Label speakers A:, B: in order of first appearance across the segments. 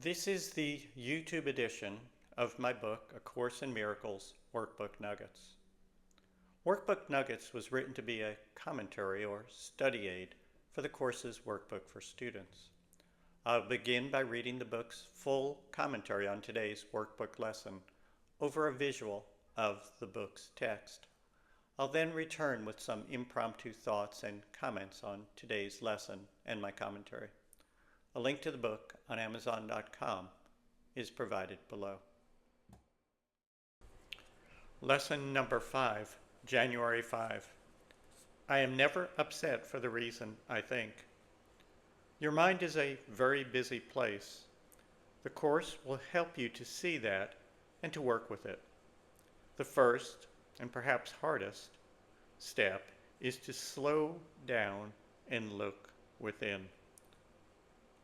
A: This is the YouTube edition of my book, A Course in Miracles Workbook Nuggets. Workbook Nuggets was written to be a commentary or study aid for the course's workbook for students. I'll begin by reading the book's full commentary on today's workbook lesson over a visual of the book's text. I'll then return with some impromptu thoughts and comments on today's lesson and my commentary. A link to the book on Amazon.com is provided below. Lesson number 5, January 5. I am never upset for the reason I think. Your mind is a very busy place. The course will help you to see that and to work with it. The first, and perhaps hardest, step is to slow down and look within.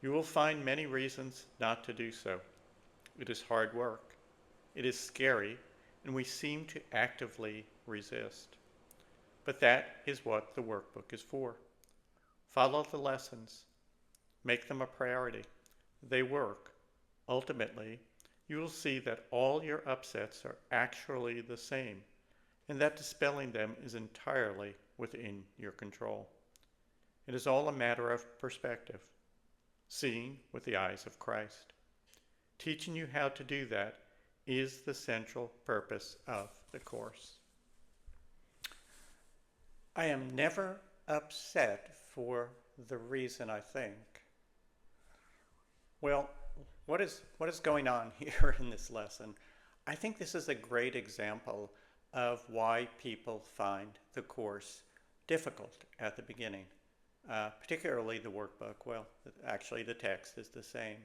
A: You will find many reasons not to do so. It is hard work. It is scary, and we seem to actively resist. But that is what the workbook is for. Follow the lessons. Make them a priority. They work. Ultimately, you will see that all your upsets are actually the same, and that dispelling them is entirely within your control. It is all a matter of perspective. Seeing with the eyes of Christ. Teaching you how to do that is the central purpose of the course. I am never upset for the reason I think. Well, what is going on here in this lesson? I think this is a great example of why people find the course difficult at the beginning. Particularly the workbook. Well, actually the text is the same.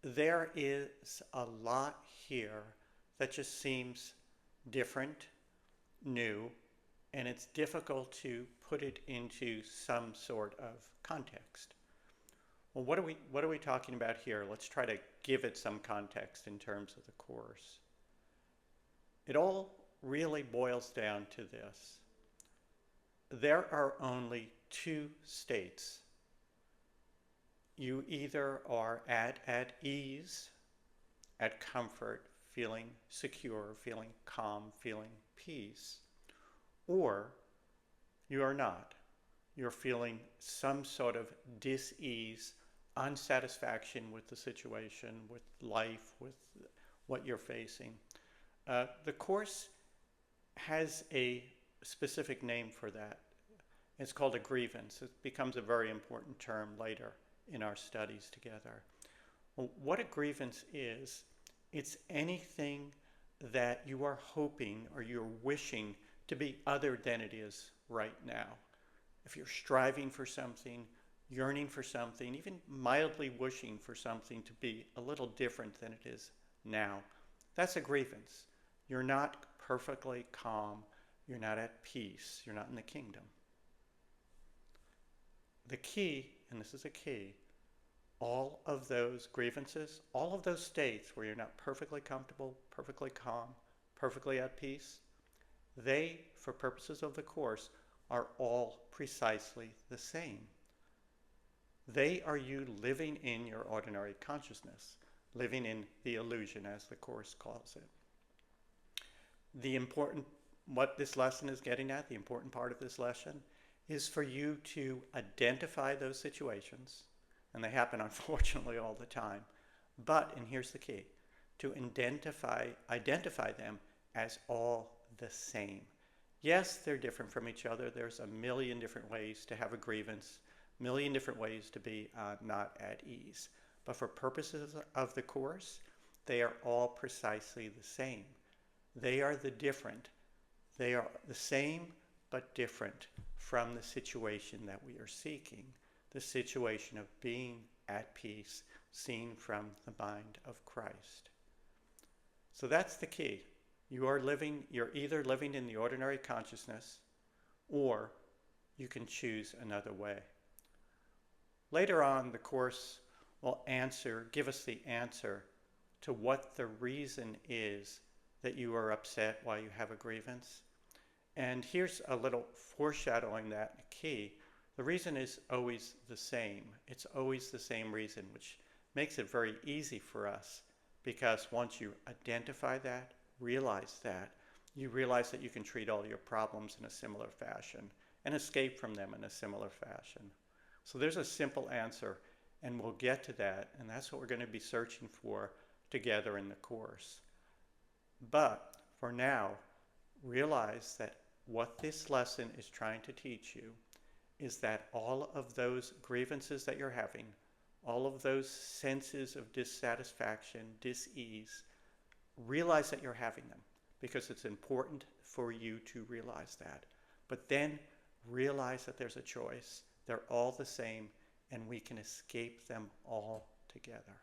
A: There is a lot here that just seems different, new, and it's difficult to put it into some sort of context. Well, what are we talking about here? Let's try to give it some context in terms of the course. It all really boils down to this. There are only two states. You either are at ease, at comfort, feeling secure, feeling calm, feeling peace, or you are not. You're feeling some sort of dis-ease, unsatisfaction with the situation, with life, with what you're facing. The course has a specific name for that. It's called a grievance. It becomes a very important term later in our studies together. Well, what a grievance is, it's anything that you are hoping or you're wishing to be other than it is right now. If you're striving for something, yearning for something, even mildly wishing for something to be a little different than it is now, that's a grievance. You're not perfectly calm. You're not at peace. You're not in the kingdom. The key, and this is a key, all of those grievances, all of those states where you're not perfectly comfortable, perfectly calm, perfectly at peace, they, for purposes of the course, are all precisely the same. They are you living in your ordinary consciousness, living in the illusion, as the course calls it. What this lesson is getting at, the important part of this lesson, is for you to identify those situations, and they happen unfortunately all the time, but, and here's the key, to identify them as all the same. Yes, they're different from each other. There's a million different ways to have a grievance, a million different ways to be not at ease. But for purposes of the course, they are all precisely the same. They are the different. They are the same but different from the situation that we are seeking, the situation of being at peace, seen from the mind of Christ. So that's the key. You're either living in the ordinary consciousness, or you can choose another way. Later on, the course will give us the answer to what the reason is that you are upset, why you have a grievance. And here's a little foreshadowing that key. The reason is always the same. It's always the same reason, which makes it very easy for us, because once you identify that, realize that, you realize that you can treat all your problems in a similar fashion and escape from them in a similar fashion. So there's a simple answer, and we'll get to that, and that's what we're going to be searching for together in the course. But for now, realize that what this lesson is trying to teach you is that all of those grievances that you're having, all of those senses of dissatisfaction, dis-ease, realize that you're having them, because it's important for you to realize that. But then realize that there's a choice. They're all the same, and we can escape them all together.